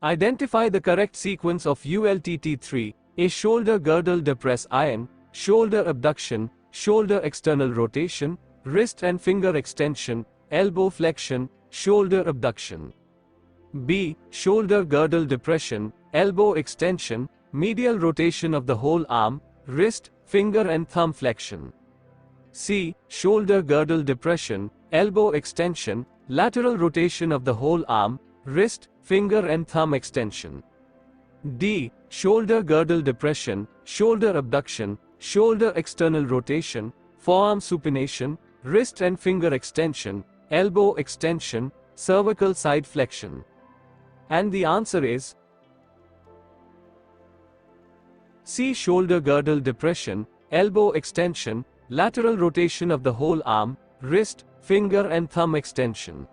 Identify the correct sequence of ULTT3, A. Shoulder girdle depress IN, shoulder abduction, shoulder external rotation, wrist and finger extension, elbow flexion, shoulder abduction. B. Shoulder girdle depression, elbow extension, medial rotation of the whole arm, wrist, finger and thumb flexion. C. Shoulder girdle depression, elbow extension, lateral rotation of the whole arm, wrist, finger and thumb extension. D. Shoulder girdle depression, shoulder abduction, shoulder external rotation, forearm supination, wrist and finger extension, elbow extension, cervical side flexion. And the answer is C. Shoulder girdle depression, elbow extension, lateral rotation of the whole arm, wrist, finger and thumb extension.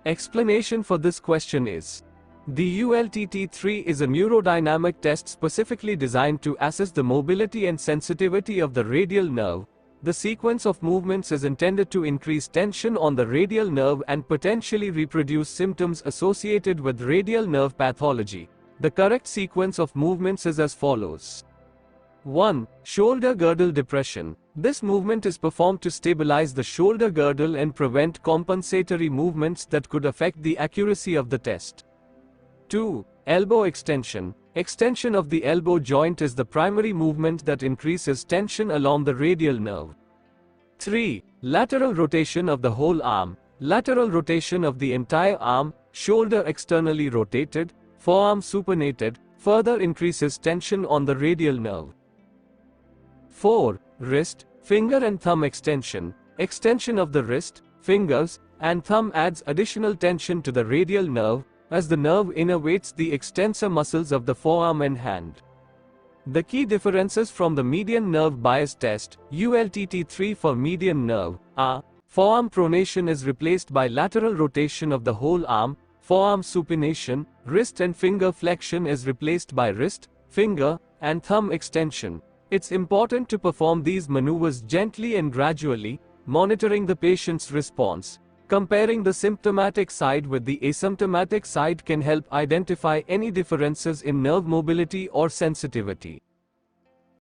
Explanation for this question is: the ULTT3 is a neurodynamic test specifically designed to assess the mobility and sensitivity of the radial nerve. The sequence of movements is intended to increase tension on the radial nerve and potentially reproduce symptoms associated with radial nerve pathology. The correct sequence of movements is as follows. 1. Shoulder girdle depression. This movement is performed to stabilize the shoulder girdle and prevent compensatory movements that could affect the accuracy of the test. 2. Elbow extension. Extension of the elbow joint is the primary movement that increases tension along the radial nerve. 3. Lateral rotation of the whole arm. Lateral rotation of the entire arm, shoulder externally rotated, forearm supinated, further increases tension on the radial nerve. 4. Wrist, finger and thumb extension. Extension of the wrist, fingers, and thumb adds additional tension to the radial nerve, as the nerve innervates the extensor muscles of the forearm and hand. The key differences from the median nerve bias test, ULTT3 for median nerve, are: forearm pronation is replaced by lateral rotation of the whole arm, forearm supination, wrist and finger flexion is replaced by wrist, finger, and thumb extension. It's important to perform these maneuvers gently and gradually, monitoring the patient's response. Comparing the symptomatic side with the asymptomatic side can help identify any differences in nerve mobility or sensitivity.